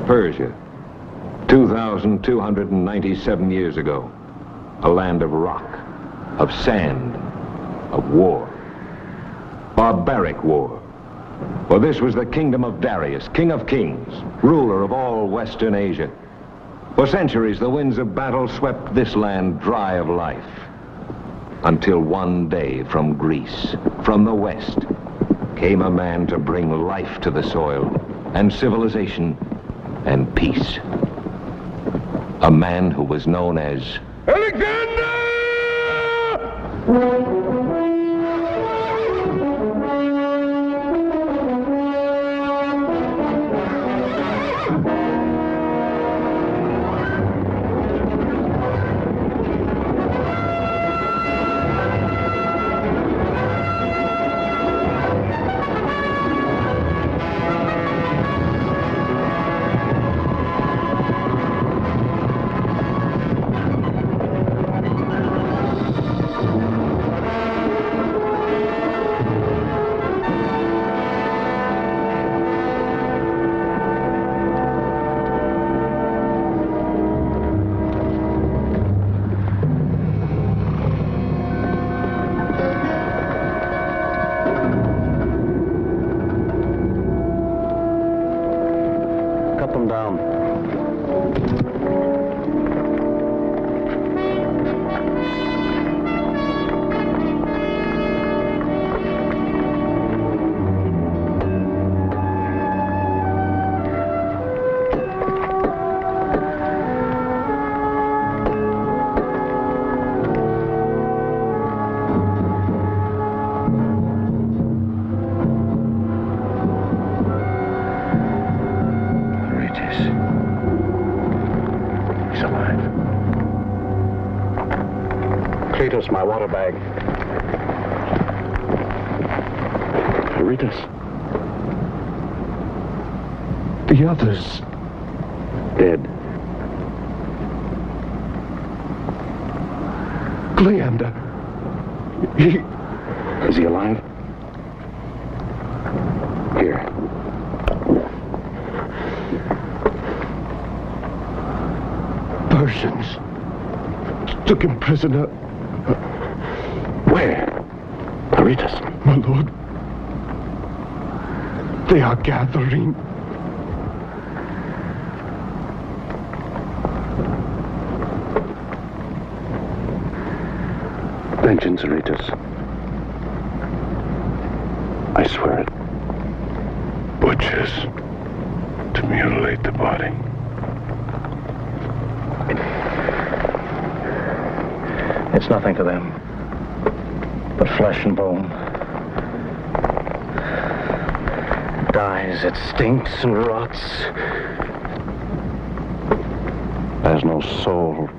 Persia, 2,297 years ago. A land of rock, of sand, of war. Barbaric war. For this was the kingdom of Darius, king of kings, ruler of all Western Asia. For centuries, the winds of battle swept this land dry of life. Until one day from Greece, from the west, came a man to bring life to the soil, and civilization, and peace. A man who was known as Alexander! My water bag. Ritas. The others. Dead. Cleander. Is he alive? Here. Persians. Took him prisoner. Where? Aritas. My lord. They are gathering. Vengeance, Aritas. I swear it. Butchers. To mutilate the body. It's nothing to them. But flesh and bone. It dies, it stinks and rots. There's no soul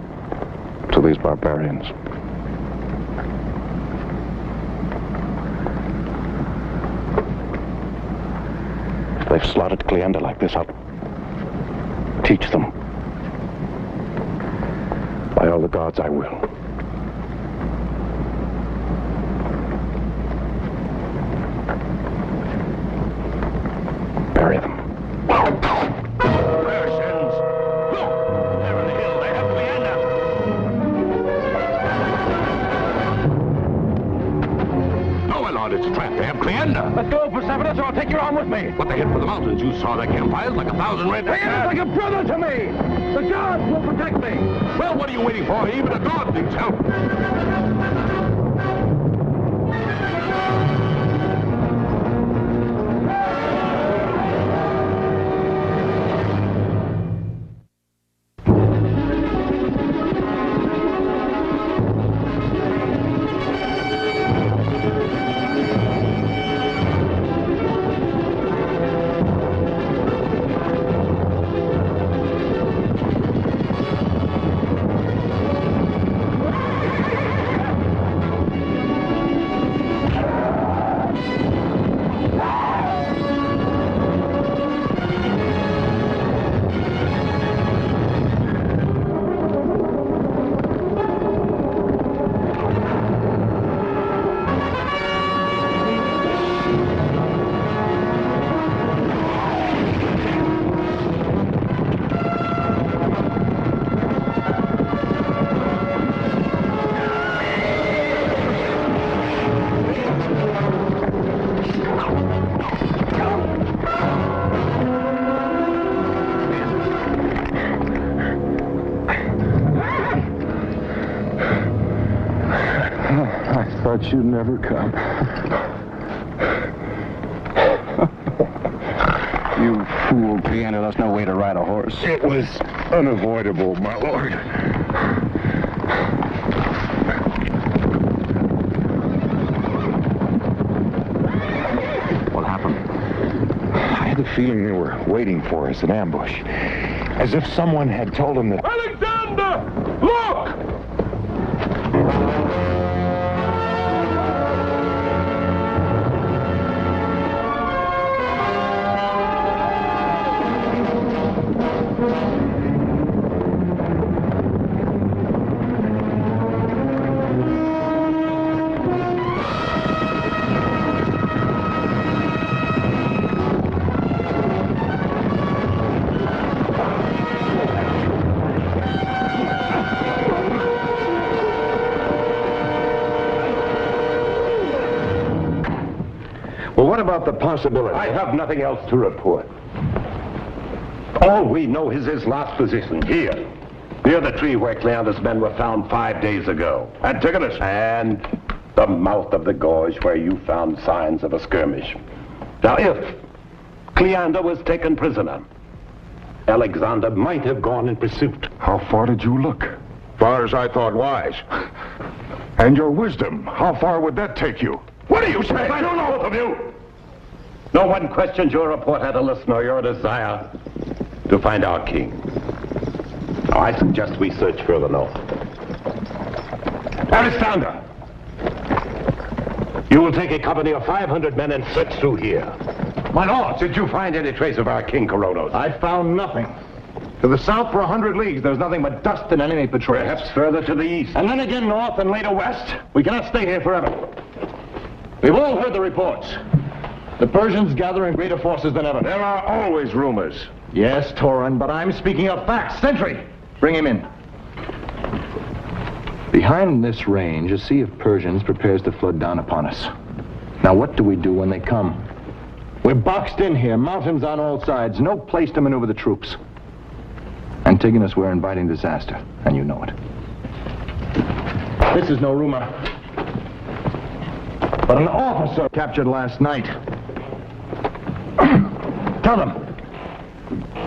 to these barbarians. If they've slaughtered Cleander like this, I'll teach them. By all the gods, I will. Bury them. Persians! Look! There on the hill, they have Cleander! No, my lord, it's a trap. They have Cleander! Let's go, Persephone, or I'll take your arm with me. But they hid for the mountains. You saw their campfires like 1,000 red... Cleander's like a brother to me! The gods will protect me! Well, what are you waiting for? Even a god needs help. thought you'd never come. You fool, Cleander. There's no way to ride a horse. It was unavoidable, my lord. What happened? I had the feeling they were waiting for us in ambush. As if someone had told them that... Alexander! Look! Well, what about the possibility? I have nothing else to report. All we know is his last position here, near the tree where Cleander's men were found 5 days ago. Antigonus. And the mouth of the gorge where you found signs of a skirmish. Now, if Cleander was taken prisoner, Alexander might have gone in pursuit. How far did you look? Far as I thought wise. And your wisdom, how far would that take you? What do you say? I don't know, both of you. No one questions your report, Attalus, nor your desire to find our king. Now, I suggest we search further north. Alexander, you will take a company of 500 men and search through here. My lord, did you find any trace of our king, Coronos? I found nothing. To the south for 100 leagues, there's nothing but dust and enemy patrols. Perhaps further to the east. And then again north and later west. We cannot stay here forever. We've all heard the reports. The Persians gather in greater forces than ever. There are always rumors. Yes, Torin, but I'm speaking of facts. Sentry, bring him in. Behind this range, a sea of Persians prepares to flood down upon us. Now, what do we do when they come? We're boxed in here, mountains on all sides, no place to maneuver the troops. Antigonus, we're inviting disaster, and you know it. This is no rumor, but an officer captured last night. Tell them,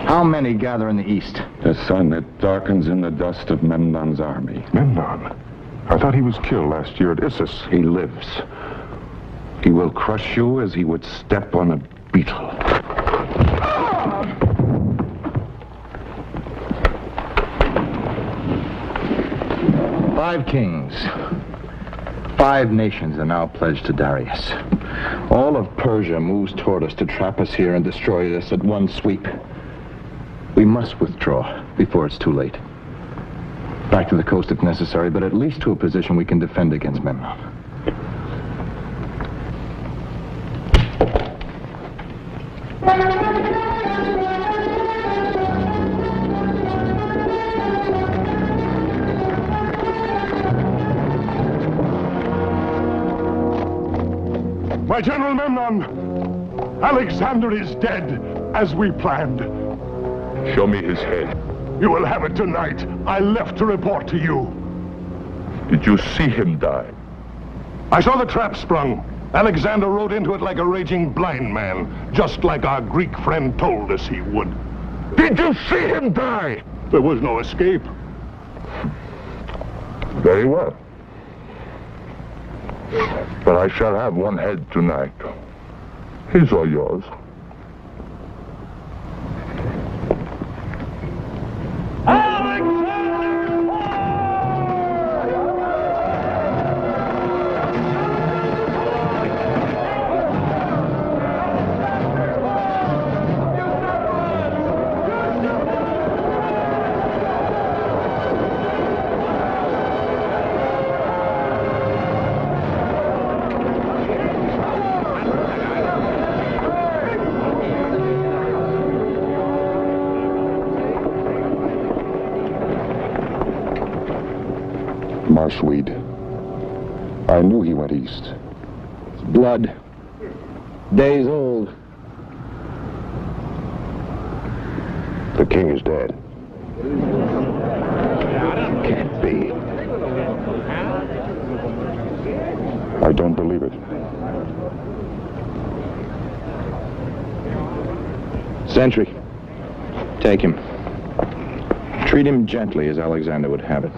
how many gather in the east? The sun that darkens in the dust of Memnon's army. Memnon? I thought he was killed last year at Issus. He lives. He will crush you as he would step on a beetle. 5 kings, 5 nations are now pledged to Darius. All of Persia moves toward us to trap us here and destroy us at one sweep. We must withdraw before it's too late. Back to the coast if necessary, but at least to a position we can defend against Memnon. My General Memnon, Alexander is dead, as we planned. Show me his head. You will have it tonight. I left to report to you. Did you see him die? I saw the trap sprung. Alexander rode into it like a raging blind man, just like our Greek friend told us he would. Did you see him die? There was no escape. Very well. But I shall have one head tonight. His or yours. Marshweed. I knew he went east. Blood. Days old. The king is dead. Can't be. don't believe it. Sentry, take him. Treat him gently as Alexander would have it.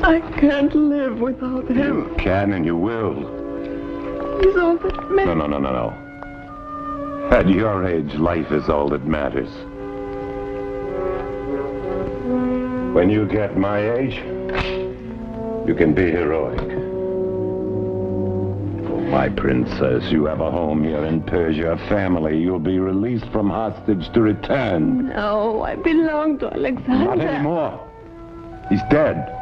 I can't live without him. You can and you will. He's all that matters. No. At your age, life is all that matters. When you get my age, you can be heroic. Oh, my princess, you have a home here in Persia, a family. You'll be released from hostage to return. No, I belong to Alexander. Not anymore. He's dead.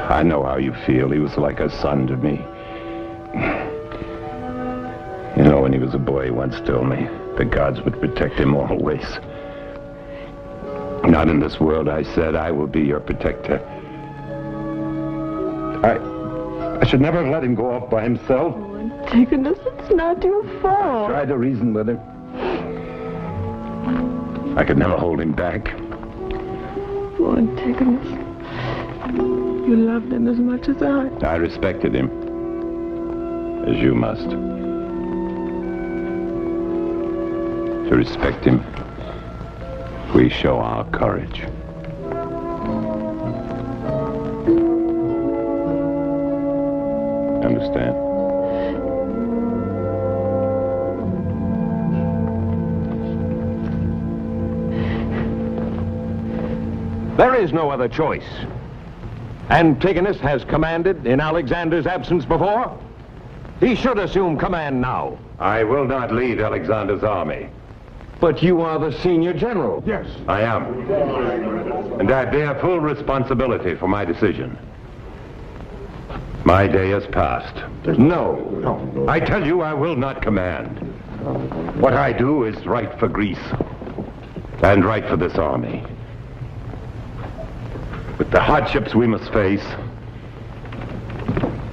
I know how you feel. He was like a son to me. You know, when he was a boy, he once told me the gods would protect him always. Not in this world, I said. I will be your protector. I should never have let him go off by himself. Oh, Antigonus, it's not your fault. Tried to reason with him. I could never hold him back. Oh, Antigonus, you loved him as much as I. I respected him. As you must. To respect him, we show our courage. Understand? There is no other choice. Antigonus has commanded in Alexander's absence before. He should assume command now. I will not lead Alexander's army. But you are the senior general. Yes. I am. And I bear full responsibility for my decision. My day has passed. No. I tell you, I will not command. What I do is right for Greece. And right for this army. With the hardships we must face,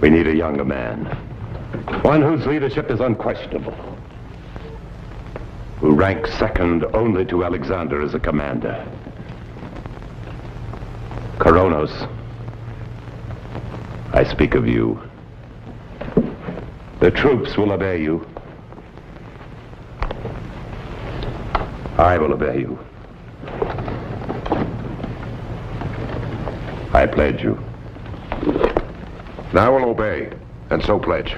we need a younger man. One whose leadership is unquestionable. Who ranks second only to Alexander as a commander. Koronos, I speak of you. The troops will obey you. I will obey you. I pledge you. I will obey, and so pledge.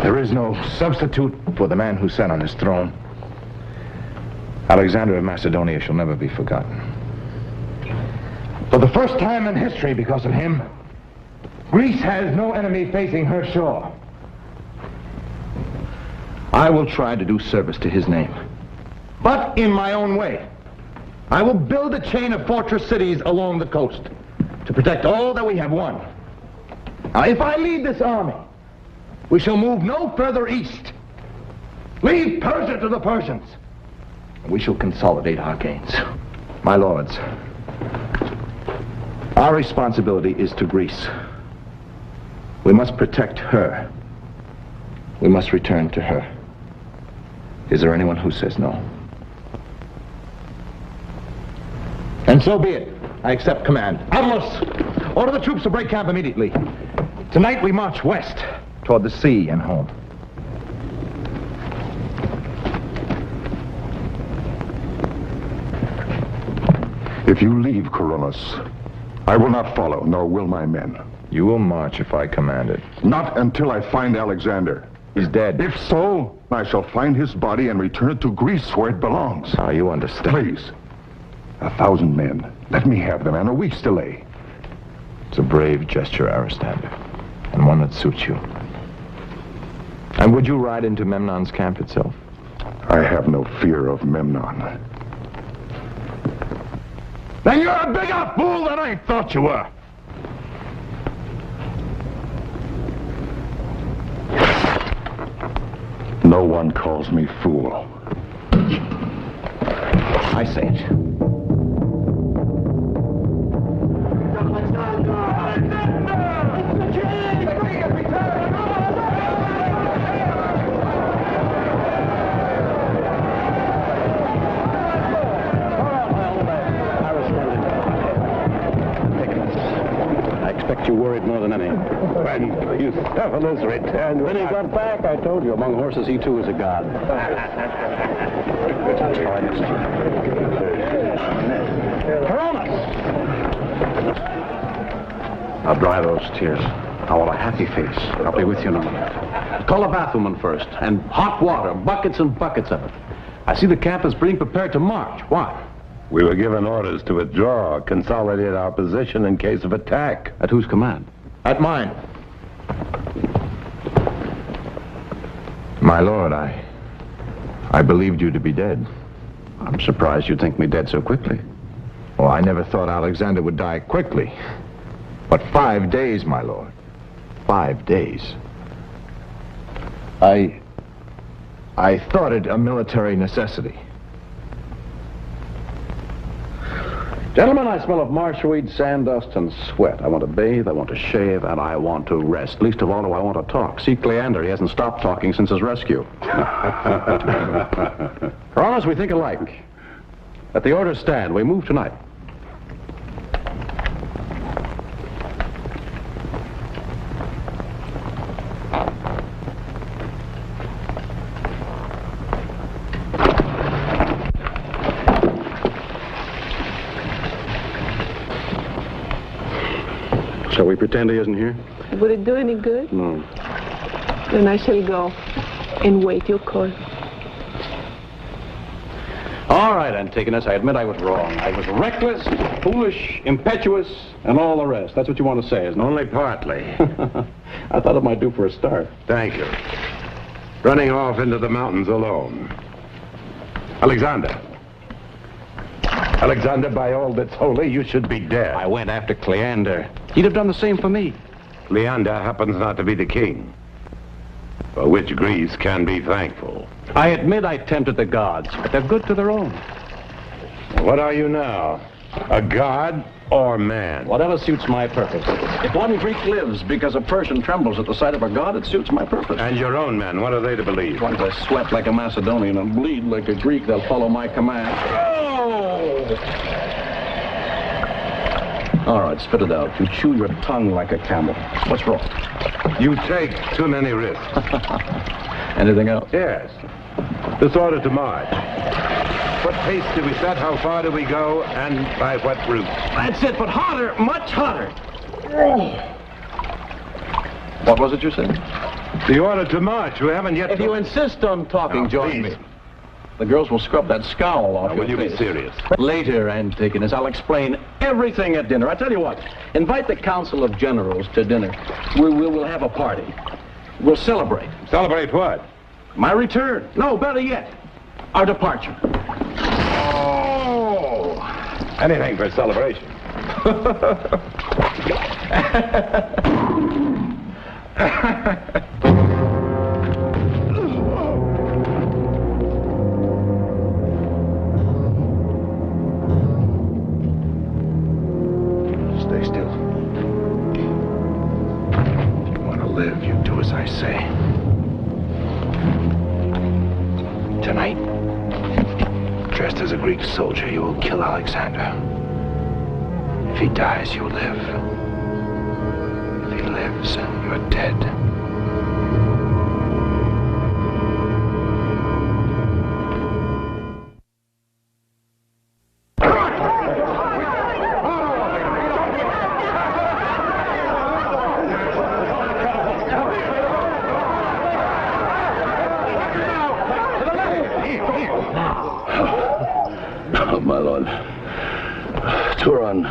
There is no substitute for the man who sat on his throne. Alexander of Macedonia shall never be forgotten. For the first time in history, because of him, Greece has no enemy facing her shore. I will try to do service to his name, but in my own way. I will build a chain of fortress cities along the coast to protect all that we have won. Now, if I lead this army, we shall move no further east. Leave Persia to the Persians. And we shall consolidate our gains. My lords, our responsibility is to Greece. We must protect her. We must return to her. Is there anyone who says no? And so be it. I accept command. Atlas, order the troops to break camp immediately. Tonight we march west toward the sea and home. If you leave Koronos, I will not follow, nor will my men. You will march if I command it. Not until I find Alexander. He's dead. If so, I shall find his body and return it to Greece where it belongs. Ah, you understand. Please. 1,000 men. Let me have them, and a week's delay. It's a brave gesture, Aristander, and one that suits you. And would you ride into Memnon's camp itself? I have no fear of Memnon. Then you're a bigger fool than I thought you were. No one calls me fool. I say it. I expect you worried more than any. When you fellas returned... When he got back, I told you, among horses, he too is a god. Now dry those tears. I want a happy face. I'll be with you in a minute. Call a bathwoman first, and hot water, buckets and buckets of it. I see the camp is being prepared to march. Why? We were given orders to withdraw, consolidate our position in case of attack. At whose command? At mine. My lord, I believed you to be dead. I'm surprised you'd think me dead so quickly. Well, I never thought Alexander would die quickly. But 5 days, my lord. 5 days. I thought it a military necessity. Gentlemen, I smell of marshweed, sand dust, and sweat. I want to bathe, I want to shave, and I want to rest. Least of all do I want to talk. See Cleander, he hasn't stopped talking since his rescue. For honest, we think alike. Let the orders stand. We move tonight. Shall we pretend he isn't here? Would it do any good? No. Then I shall go and wait your call. All right, Antigonus, I admit I was wrong. I was reckless, foolish, impetuous, and all the rest. That's what you want to say, isn't it? Only partly. I thought it might do for a start. Thank you. Running off into the mountains alone. Alexander. Alexander, by all that's holy, you should be dead. I went after Cleander. He'd have done the same for me. Leander happens not to be the king, for which Greece can be thankful. I admit I tempted the gods, but they're good to their own. What are you now? A god or man? Whatever suits my purpose. If one Greek lives because a Persian trembles at the sight of a god, it suits my purpose. And your own men, what are they to believe? Once I sweat like a Macedonian and bleed like a Greek, they'll follow my command. All right, spit it out. You chew your tongue like a camel. What's wrong? You take too many risks. Anything else? Yes. This order to march. What pace do we set? How far do we go? And by what route? That's it, but harder, much harder. What was it you said? The order to march. We haven't yet... If you insist on talking, Now, join please. me. The girls will scrub that scowl off Now, your will you be face. serious? Later, Antigonus, I'll explain everything at dinner. I tell you what, invite the Council of Generals to dinner. We'll have a party. We'll celebrate. Celebrate what? My return. No, better yet, our departure. Oh! Anything for celebration. Stay still. If you want to live, you do as I say. Tonight, dressed as a Greek soldier, you will kill Alexander. If he dies, you live. If he lives, you're dead. My lord, Turan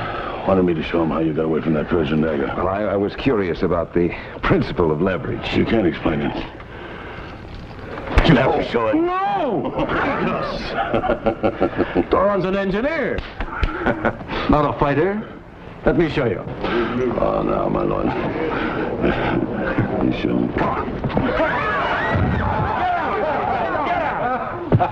wanted me to show him how you got away from that Persian dagger. Well, I was curious about the principle of leverage. You can't explain it. You have to show it. No! Doran's an engineer, not a fighter. Let me show you. Oh, no, my lord. You shouldn't. Good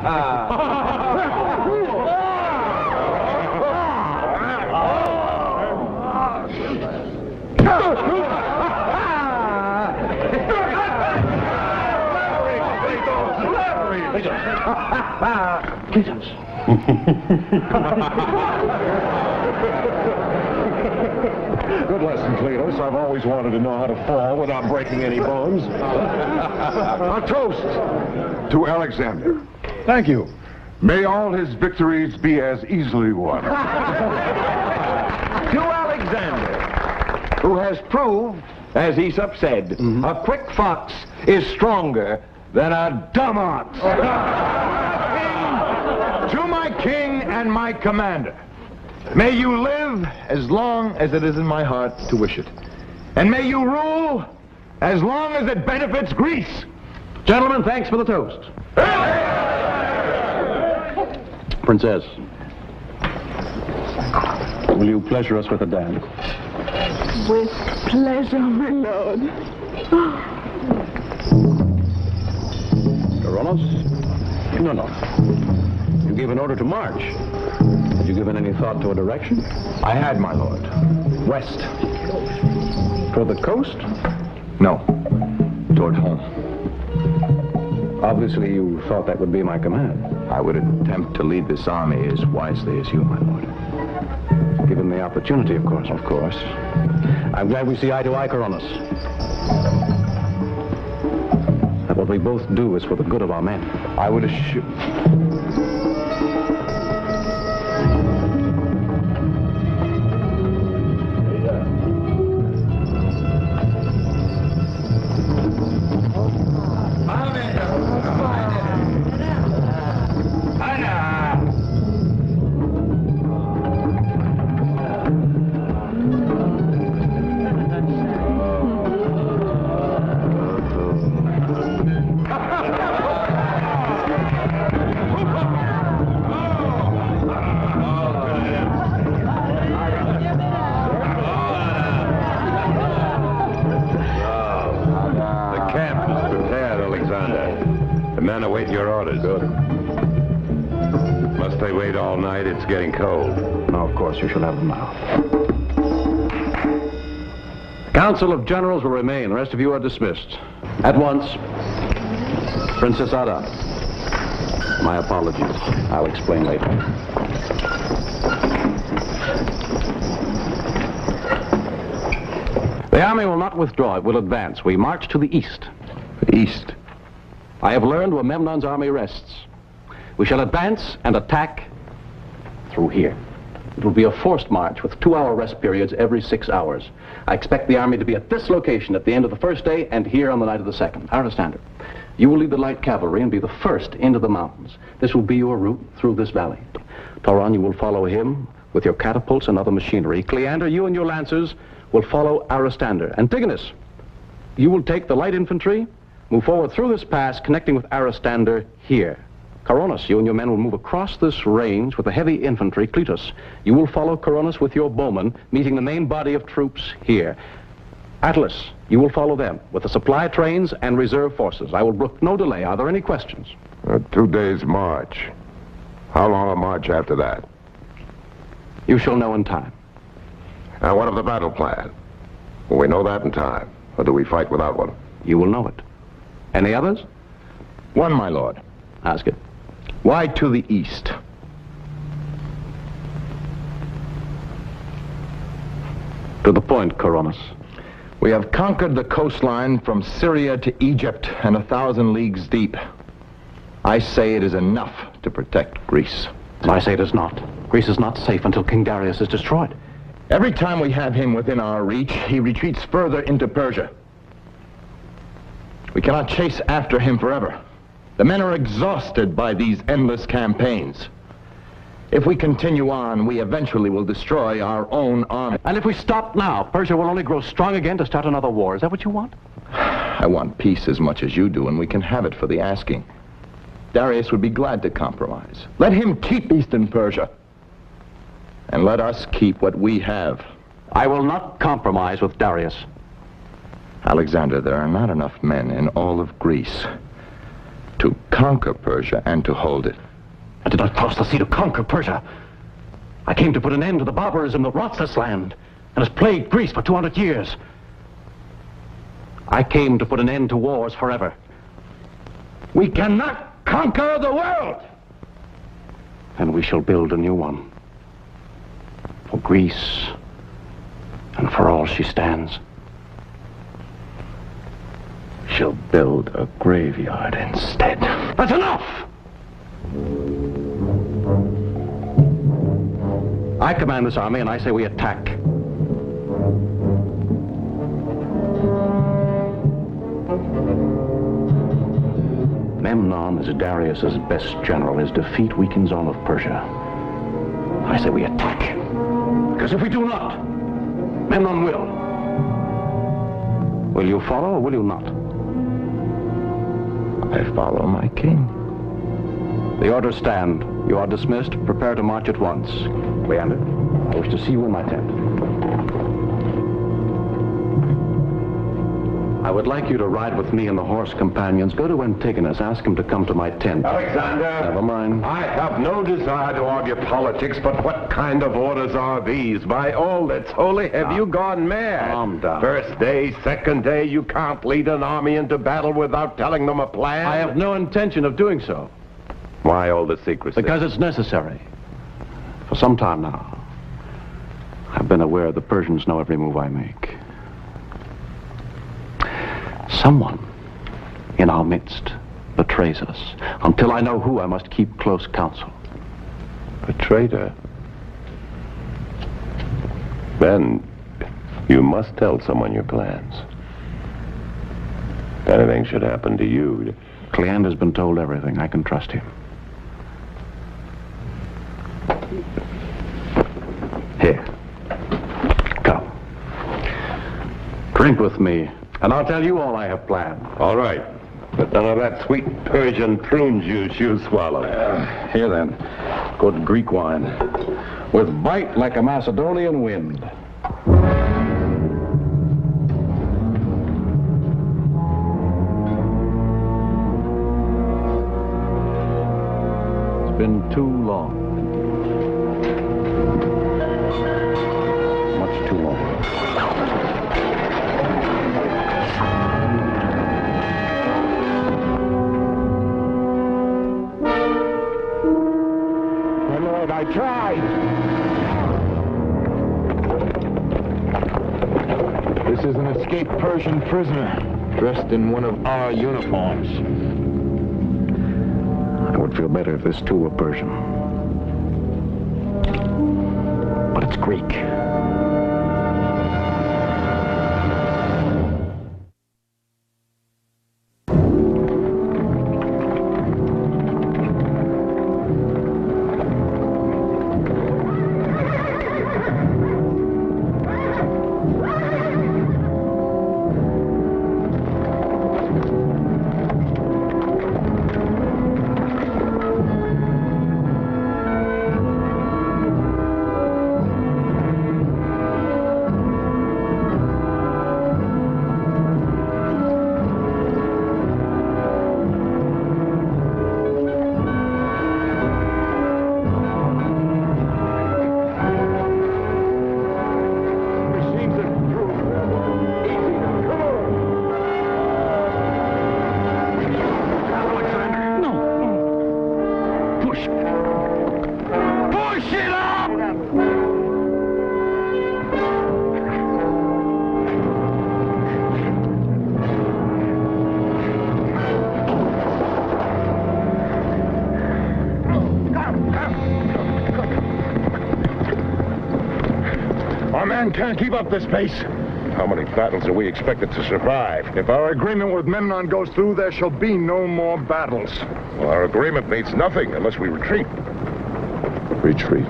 lesson, Cletus. I've always wanted to know how to fall without breaking any bones. A toast to Alexander. Thank you. May all his victories be as easily won. To Alexander, who has proved, as Aesop said, a quick fox is stronger than a dumb ox. To my king and my commander, may you live as long as it is in my heart to wish it. And may you rule as long as it benefits Greece. Gentlemen, thanks for the toast. Princess, will you pleasure us with a dance? With pleasure, my lord. Coronos? No. You gave an order to march. Had you given any thought to a direction? I had, my lord. West. Toward the coast? No. Toward home. Obviously, you thought that would be my command. I would attempt to lead this army as wisely as you, my lord. Given the opportunity, of course. Of course. I'm glad we see eye to eye, Coronos. That what we both do is for the good of our men. I would assure... Await your orders. Good. Must they wait all night? It's getting cold. No, of course, you shall have them now. The Council of Generals will remain. The rest of you are dismissed. At once, Princess Ada. My apologies. I'll explain later. The army will not withdraw. It will advance. We march to the east. East. I have learned where Memnon's army rests. We shall advance and attack through here. It will be a forced march with 2-hour rest periods every 6 hours. I expect the army to be at this location at the end of the first day and here on the night of the second. I understand it. You will lead the light cavalry and be the first into the mountains. This will be your route through this valley. Tauron, you will follow him with your catapults and other machinery. Cleander, you and your lancers will follow Aristander. Antigonus, you will take the light infantry, move forward through this pass, connecting with Aristander here. Coronos, you and your men will move across this range with the heavy infantry. Cletus, you will follow Coronos with your bowmen, meeting the main body of troops here. Atlas, you will follow them with the supply trains and reserve forces. I will brook no delay. Are there any questions? 2 days' march. How long a march after that? You shall know in time. And what of the battle plan? Will we know that in time, or do we fight without one? You will know it. Any others? One, my lord. Ask it. Why to the east? To the point, Coronos. We have conquered the coastline from Syria to Egypt and 1,000 leagues deep. I say it is enough to protect Greece. I say it is not. Greece is not safe until King Darius is destroyed. Every time we have him within our reach, he retreats further into Persia. We cannot chase after him forever. The men are exhausted by these endless campaigns. If we continue on, we eventually will destroy our own army. And if we stop now, Persia will only grow strong again to start another war. Is that what you want? I want peace as much as you do, and we can have it for the asking. Darius would be glad to compromise. Let him keep Eastern Persia. And let us keep what we have. I will not compromise with Darius. Alexander, there are not enough men in all of Greece To conquer Persia and to hold it. I did not cross the sea to conquer Persia. I came to put an end to the barbarism that rots this land and has plagued Greece for 200 years. I came to put an end to wars forever. We cannot conquer the world. And we shall build a new one. For Greece and for all she stands. She'll build a graveyard instead. That's enough! I command this army, and I say we attack. Memnon is Darius's best general. His defeat weakens all of Persia. I say we attack. Because if we do not, Memnon will. Will you follow or will you not? I follow my king. The orders stand. You are dismissed. Prepare to march at once. Leander, I wish to see you in my tent. I would like you to ride with me and the horse companions. Go to Antigonus. Ask him to come to my tent. Alexander! Never mind. I have no desire to argue politics, but what kind of orders are these? By all that's holy, have you gone mad? Calm down. First day, second day, you can't lead an army into battle without telling them a plan? I have no intention of doing so. Why all the secrecy? Because it's necessary. For some time now, I've been aware the Persians know every move I make. Someone in our midst betrays us. Until I know who, I must keep close counsel. A traitor? Then you must tell someone your plans. If anything should happen to you... Cleander's been told everything. I can trust him. Here. Come. Drink with me, and I'll tell you all I have planned. All right. But none of that sweet Persian prune juice you swallow. Here then. Good Greek wine. With bite like a Macedonian wind. It's been too long. Much too long. My lord, I tried. This is an escaped Persian prisoner, dressed in one of our uniforms. I would feel better if this too were Persian. But it's Greek. Our man can't keep up this pace. How many battles are we expected to survive? If our agreement with Memnon goes through, there shall be no more battles. Well, our agreement means nothing unless we retreat. Retreat.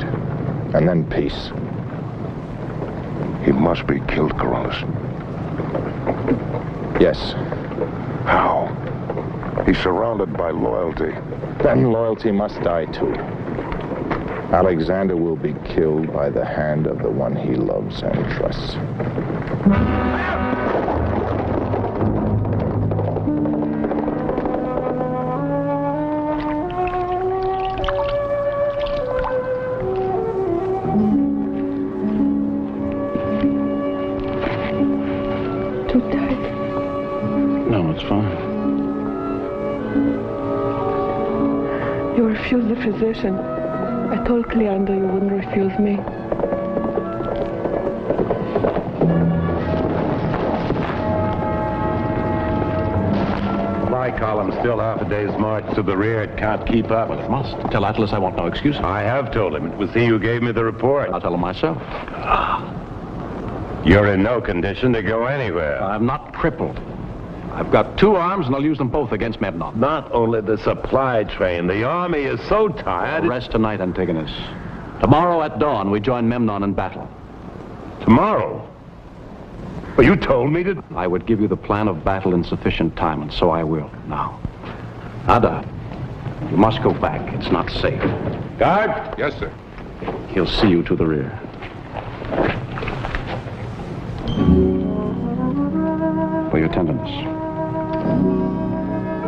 And then peace. He must be killed, Coronis. Yes. How? He's surrounded by loyalty. Then loyalty must die too. Alexander will be killed by the hand of the one he loves and trusts. Battle's fine. You refused the physician. I told Cleander you wouldn't refuse me. My column's still half a day's march to the rear. It can't keep up. Well, it must. Tell Atlas I want no excuses. I have told him. It was he who gave me the report. I'll tell him myself. You're in no condition to go anywhere. I'm not crippled. I've got 2 arms, and I'll use them both against Memnon. Not only the supply train, the army is so tired. Rest tonight, Antigonus. Tomorrow at dawn, we join Memnon in battle. Tomorrow? Well, you told me to... I would give you the plan of battle in sufficient time, and so I will. Now, Ada, you must go back. It's not safe. Guard? Yes, sir. He'll see you to the rear. For your tenderness.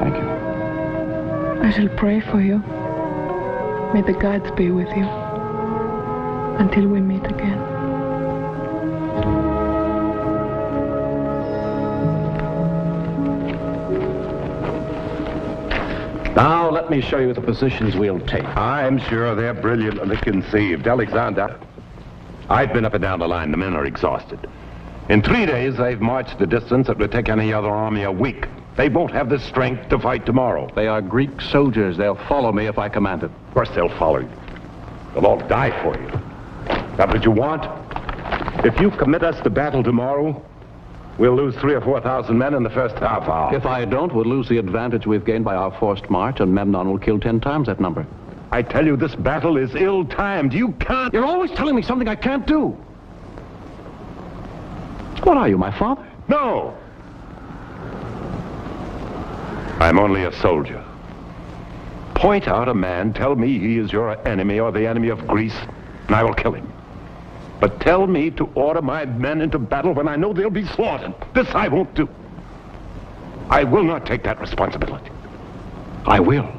Thank you. I shall pray for you. May the gods be with you. Until we meet again. Now, let me show you the positions we'll take. I'm sure they're brilliantly conceived. Alexander, I've been up and down the line. The men are exhausted. In 3 days, they've marched a distance that would take any other army a week. They won't have the strength to fight tomorrow. They are Greek soldiers. They'll follow me if I command it. Of course, they'll follow you. They'll all die for you. That what you want? If you commit us to battle tomorrow, we'll lose 3,000 or 4,000 men in the first half hour. If I don't, we'll lose the advantage we've gained by our forced march, and Memnon will kill 10 times that number. I tell you, this battle is ill-timed. You can't... You're always telling me something I can't do. What are you, my father? No! I'm only a soldier. Point out a man, tell me he is your enemy or the enemy of Greece, and I will kill him. But tell me to order my men into battle when I know they'll be slaughtered. This I won't do. I will not take that responsibility. I will.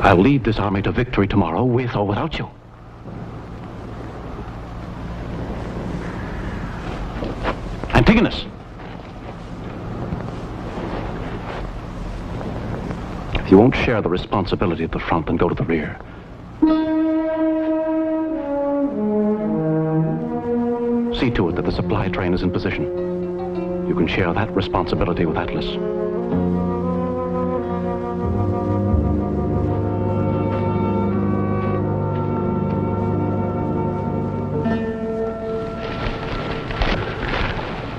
I'll lead this army to victory tomorrow, with or without you. Antigonus! If you won't share the responsibility at the front, then go to the rear. See to it that the supply train is in position. You can share that responsibility with Atlas.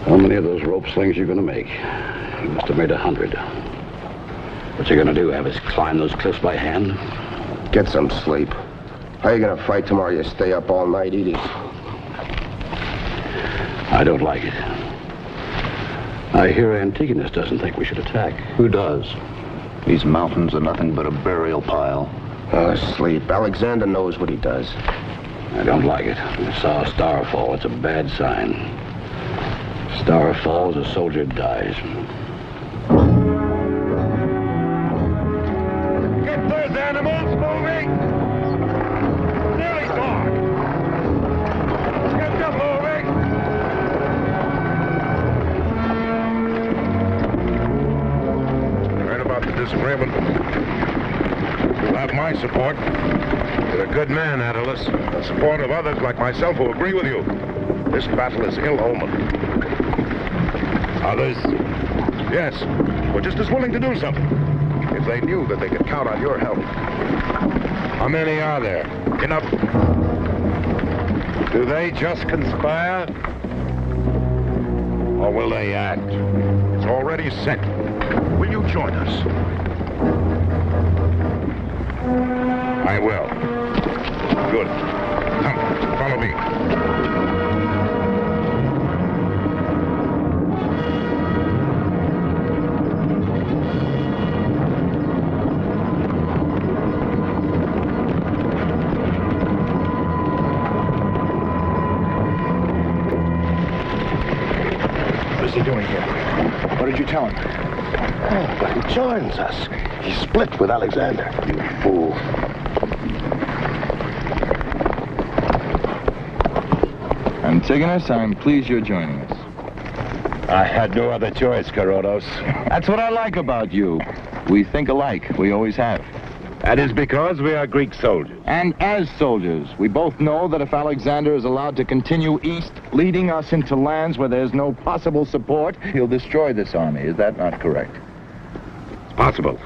How many of those rope slings you gonna make? You must have made 100. What you gonna do, have us climb those cliffs by hand? Get some sleep. How you gonna fight tomorrow? You stay up all night eating? I don't like it. I hear Antigonus doesn't think we should attack. Who does? These mountains are nothing but a burial pile. Oh, sleep. Alexander knows what he does. I don't like it. I saw a star fall. It's a bad sign. Star falls, a soldier dies. Get those animals moving! Nearly dark! Get them moving! Right about the disagreement. You'll have my support. You're a good man, Attalus. The support of others like myself who agree with you. This battle is ill-omened. Others? Yes, were just as willing to do something if they knew that they could count on your help. How many are there? Enough? Do they just conspire? Or will they act? It's already set. Will you join us? I will. Good. Come, follow me. What is he doing here? What did you tell him? Oh, but he joins us. He split with Alexander. You fool. Antigonus, I'm pleased you're joining us. I had no other choice, Carolus. That's what I like about you. We think alike. We always have. That is because we are Greek soldiers. And as soldiers, we both know that if Alexander is allowed to continue east, leading us into lands where there's no possible support, he'll destroy this army. Is that not correct? It's possible.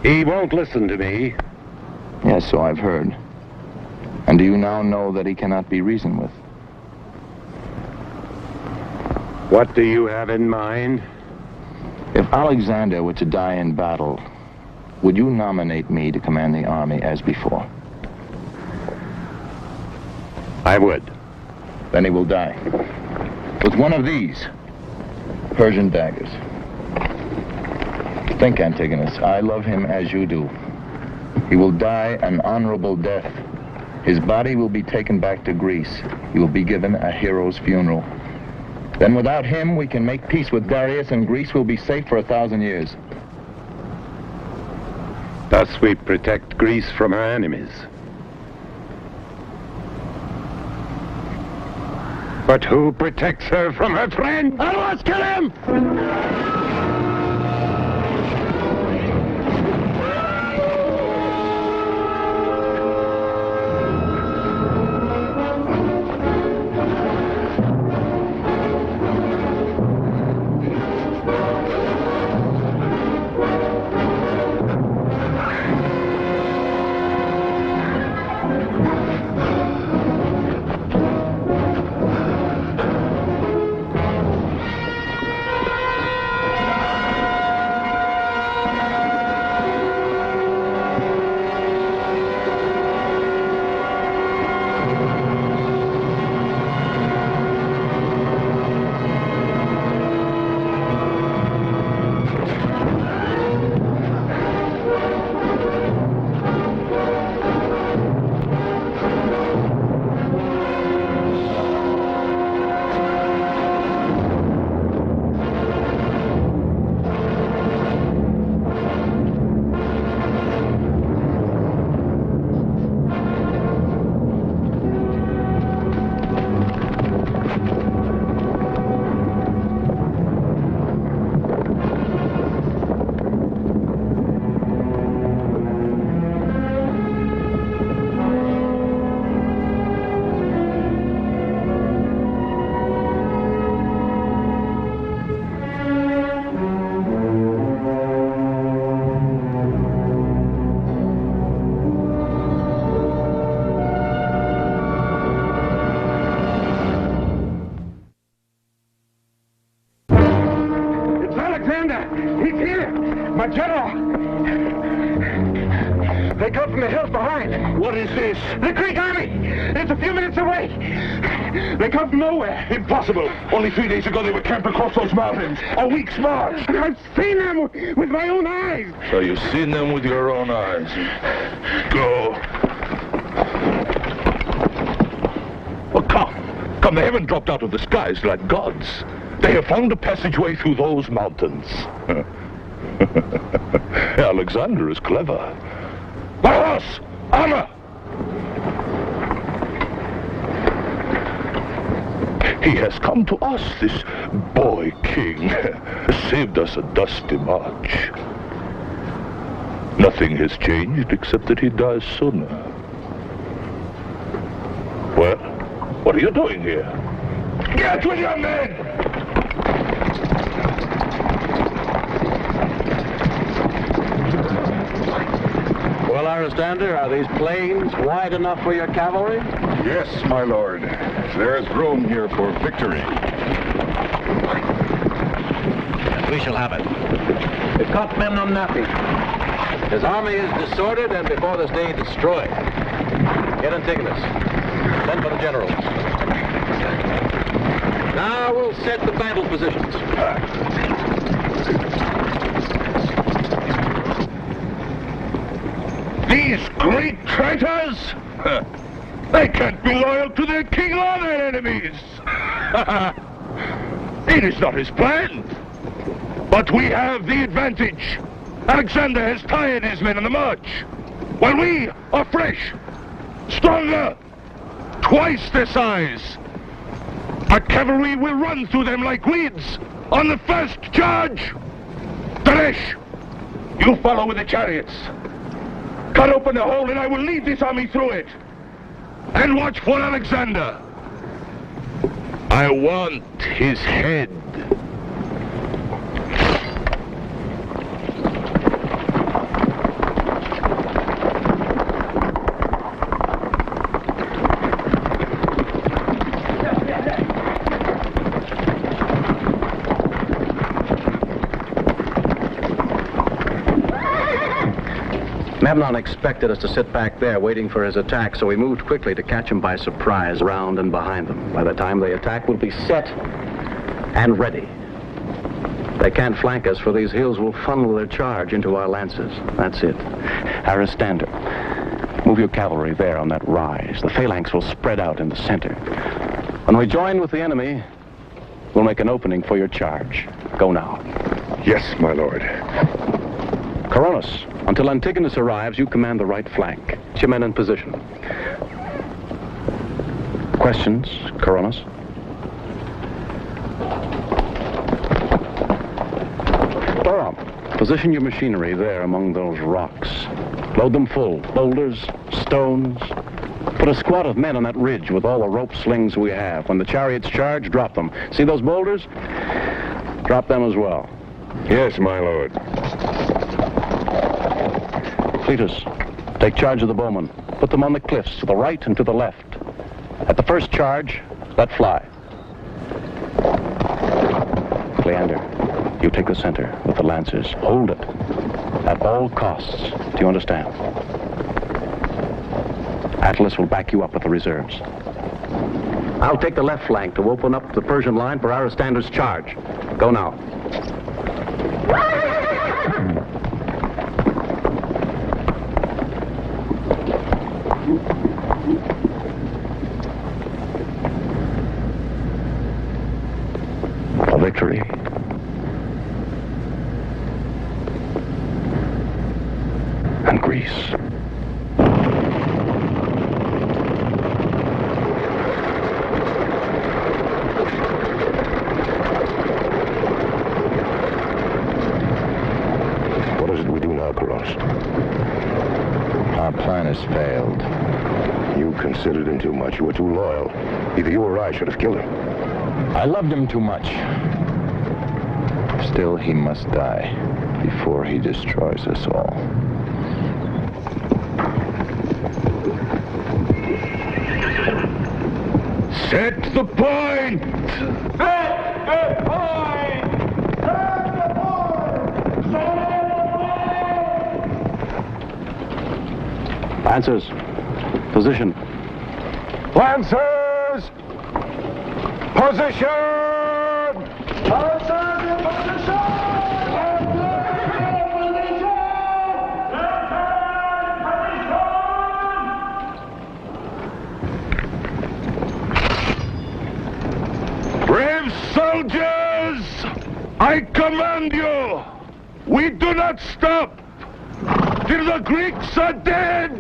He won't listen to me. Yes, so I've heard. And do you now know that he cannot be reasoned with? What do you have in mind? If Alexander were to die in battle, would you nominate me to command the army as before? I would. Then he will die. With one of these Persian daggers. Think, Antigonus, I love him as you do. He will die an honorable death. His body will be taken back to Greece. He will be given a hero's funeral. Then without him, we can make peace with Darius, and Greece will be safe for 1,000 years. Thus we protect Greece from her enemies. But who protects her from her friend? I must kill him! He's here! My general! They come from the hills behind. What is this? The Greek army! It's a few minutes away! They come from nowhere! Impossible! Only 3 days ago they were camped across those mountains. A week's march! I've seen them with my own eyes! So you've seen them with your own eyes. Go. Well, come. Come, they haven't dropped out of the skies like gods. They have found a passageway through those mountains. Alexander is clever. The horse! Armor! He has come to us, this boy king. Saved us a dusty march. Nothing has changed except that he dies sooner. Well, what are you doing here? Get with your men! Well, Alexander, are these plains wide enough for your cavalry? Yes, my lord. There's room here for victory. We shall have it. We've caught Memnon napping. His army is disordered and before this day destroyed. Get Antigonus. Send for the generals. Now we'll set the battle positions. These Greek traitors! They can't be loyal to their king or their enemies! It is not his plan. But we have the advantage. Alexander has tired his men on the march, while we are fresh, stronger, twice their size. Our cavalry will run through them like weeds on the first charge. Daresh, you follow with the chariots. Cut open the hole and I will lead this army through it. And watch for Alexander. I want his head. Memnon expected us to sit back there waiting for his attack, so we moved quickly to catch him by surprise, around and behind them. By the time they attack, we'll be set and ready. They can't flank us, for these hills will funnel their charge into our lances. That's it. Aristander, move your cavalry there on that rise. The phalanx will spread out in the center. When we join with the enemy, we'll make an opening for your charge. Go now. Yes, my lord. Coronis, until Antigonus arrives, you command the right flank. Get your men in position. Questions, Coronis? Doron, position your machinery there among those rocks. Load them full. Boulders, stones. Put a squad of men on that ridge with all the rope slings we have. When the chariots charge, drop them. See those boulders? Drop them as well. Yes, my lord. Cletus, take charge of the bowmen. Put them on the cliffs to the right and to the left. At the first charge, let fly. Cleander, you take the center with the lancers. Hold it at all costs. Do you understand? Attalus will back you up with the reserves. I'll take the left flank to open up the Persian line for Aristander's charge. Go now. A victory. And Greece. What is it we do now, Coronis? Our plan has failed. You considered him too much. You were too loyal. Either you or I should have killed him. I loved him too much. Still, he must die before he destroys us all. Set the point! Set the point! Set the point! Set the point! Lancers, position. Lancers! Position! Lancers in position! Brave soldiers! I command you! We do not stop till the Greeks are dead!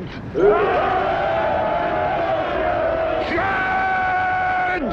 Charge!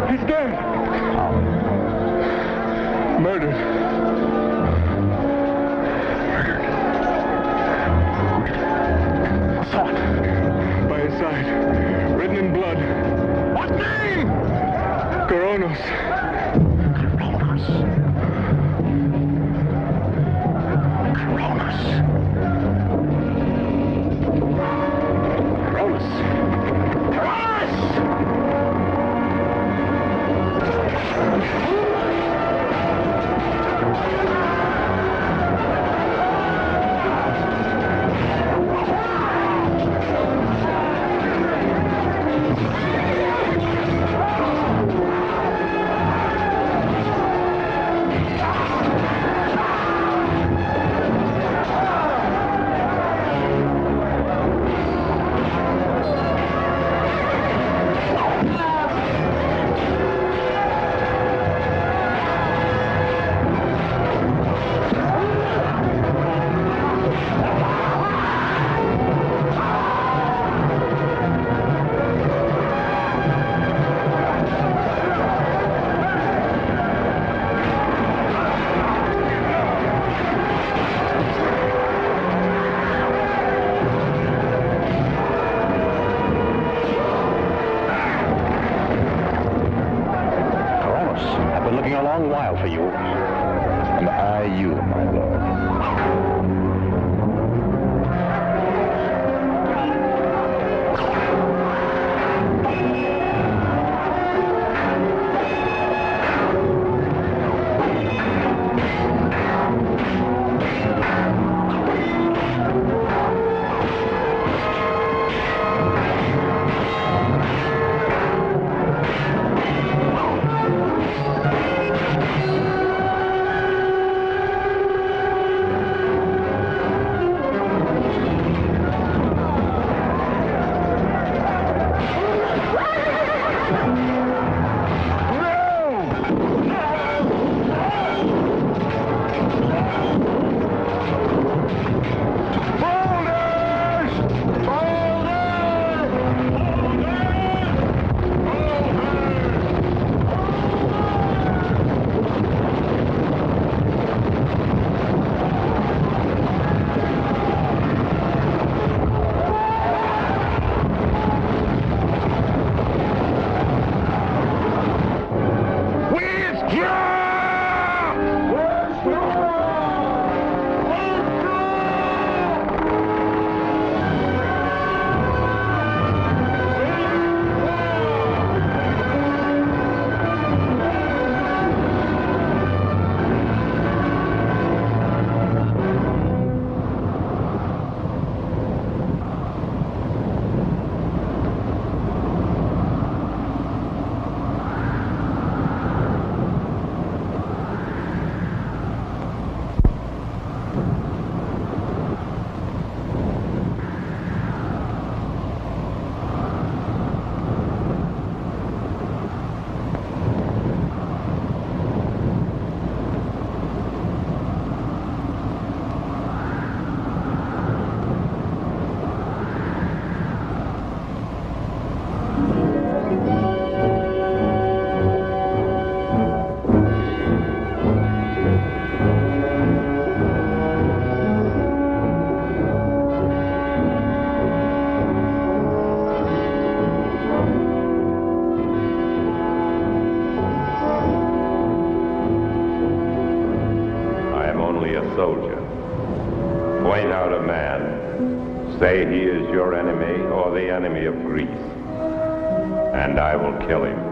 He's dead. Murdered. I saw it. By his side, written in blood. What name? Coronos. And I you, my lord. soldier. Point out a man. Say he is your enemy or the enemy of Greece, and I will kill him.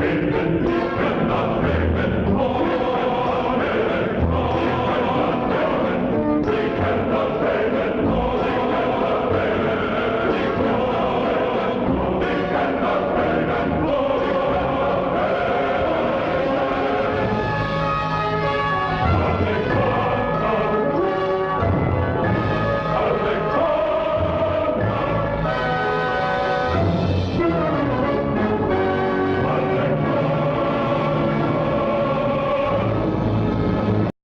in the